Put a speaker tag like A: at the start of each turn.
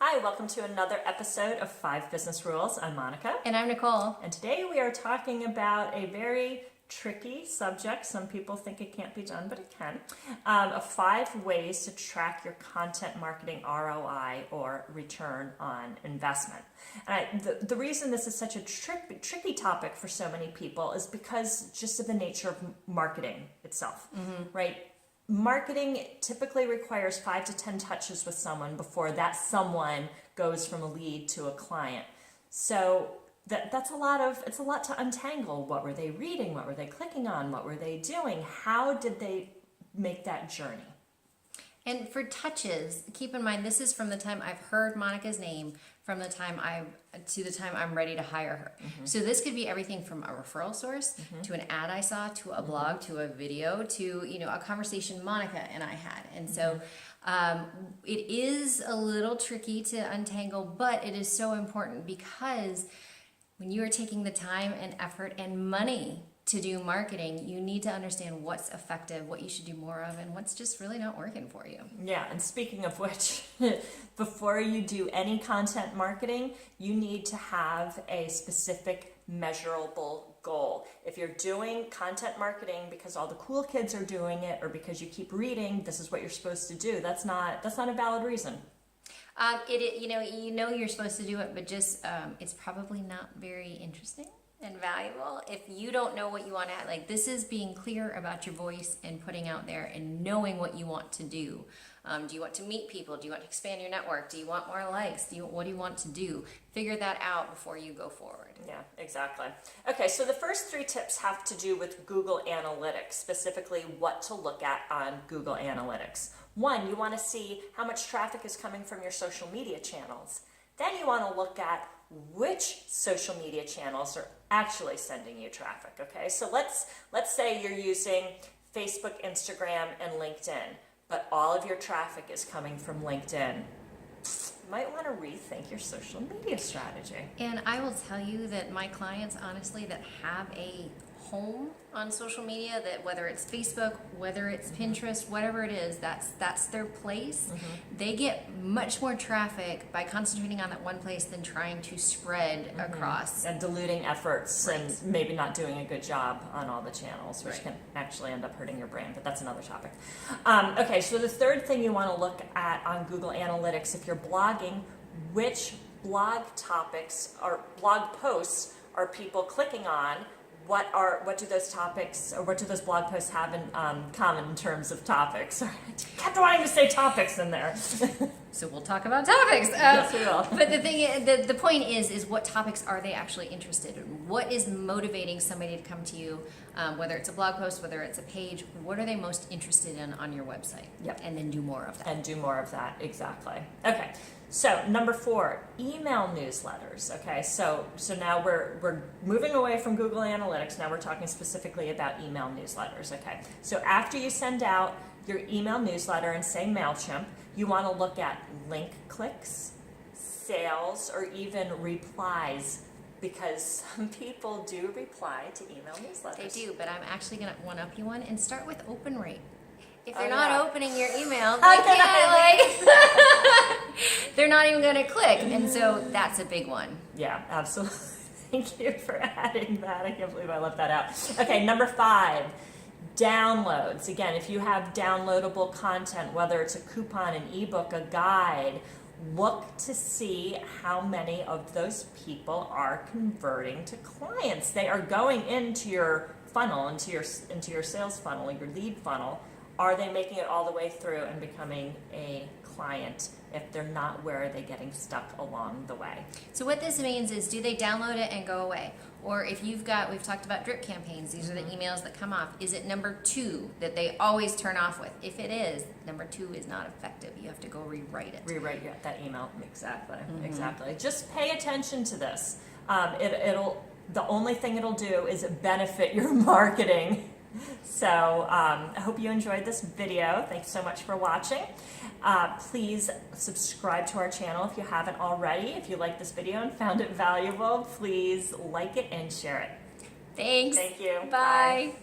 A: Hi, welcome to another episode of 5 Business Rules. I'm Monica.
B: And I'm Nicole.
A: And today we are talking about a very tricky subject. Some people think it can't be done, but it can. Of 5 ways to track your content marketing ROI, or return on investment. And the reason this is such a tricky topic for so many people is because just of the nature of marketing itself, right? Marketing typically requires 5 to 10 touches with someone before that someone goes from a lead to a client. So it's a lot to untangle. What were they reading? What were they clicking on? What were they doing? How did they make that journey?
B: And for touches, keep in mind, this is from the time I've heard Monica's name from the time to the time I'm ready to hire her. So this could be everything from a referral source to an ad I saw, to a blog, to a video, to a conversation Monica and I had. And so it is a little tricky to untangle, but it is so important, because when you are taking the time and effort and money to do marketing, you need to understand what's effective, what you should do more of, and what's just really not working for you.
A: Yeah, and speaking of which, before you do any content marketing, you need to have a specific measurable goal. If you're doing content marketing because all the cool kids are doing it, or because you keep reading, this is what you're supposed to do, that's not a valid reason.
B: You know you're supposed to do it, but just it's probably not very interesting and valuable if you don't know what you want to add. Like, this is being clear about your voice and putting out there and knowing what you want to do. Do you want to meet people? Do you want to expand your network? Do you want more likes? What do you want to do? Figure that out before you go forward.
A: Yeah, exactly. Okay, so the first 3 tips have to do with Google Analytics, specifically what to look at on Google Analytics. 1, you want to see how much traffic is coming from your social media channels. Then you want to look at which social media channels are actually sending you traffic. Okay, so let's say you're using Facebook, Instagram, and LinkedIn, but all of your traffic is coming from LinkedIn. You might want to rethink your social media strategy.
B: And I will tell you that my clients, honestly, that have a home on social media, that whether it's Facebook, whether it's Pinterest, whatever it is, that's their place. They get much more traffic by concentrating on that one place than trying to spread across.
A: And diluting efforts, and maybe not doing a good job on all the channels, which can actually end up hurting your brand, but that's another topic. Okay, so the third thing you want to look at on Google Analytics, if you're blogging, which blog topics or blog posts are people clicking on? What do those topics, or what do those blog posts have in common in terms of topics? I kept wanting to say topics in there.
B: So we'll talk about topics.
A: Yes, we will.
B: But the point is what topics are they actually interested in? What is motivating somebody to come to you? Whether it's a blog post, whether it's a page, what are they most interested in on your website?
A: Yep.
B: And then do more of that.
A: And do more of that, exactly. Okay, so number 4, email newsletters. Okay, so now we're moving away from Google Analytics. Now we're talking specifically about email newsletters. Okay, so after you send out your email newsletter and say MailChimp, you want to look at link clicks, sales, or even replies, because some people do reply to email newsletters.
B: They do, but I'm actually going to one-up you one and start with open rate. If you're not opening your email, they can't, they're not even going to click. And so that's a big one.
A: Yeah, absolutely. Thank you for adding that. I can't believe I left that out. Okay, number 5, downloads. Again, if you have downloadable content, whether it's a coupon, an ebook, a guide, look to see how many of those people are converting to clients. They are going into your funnel, into your sales funnel, your lead funnel. Are they making it all the way through and becoming a client? If they're not, where are they getting stuck along the way?
B: So what this means is, do they download it and go away? Or if we've talked about drip campaigns, these are the emails that come off. Is it number 2 that they always turn off with? If it is, number 2 is not effective. You have to go rewrite it.
A: Rewrite that email, exactly. Just pay attention to this. The only thing it'll do is benefit your marketing. So I hope you enjoyed this video. Thanks so much for watching. Please subscribe to our channel if you haven't already. If you like this video and found it valuable, please like it and share it.
B: Thanks.
A: Thank you.
B: Bye.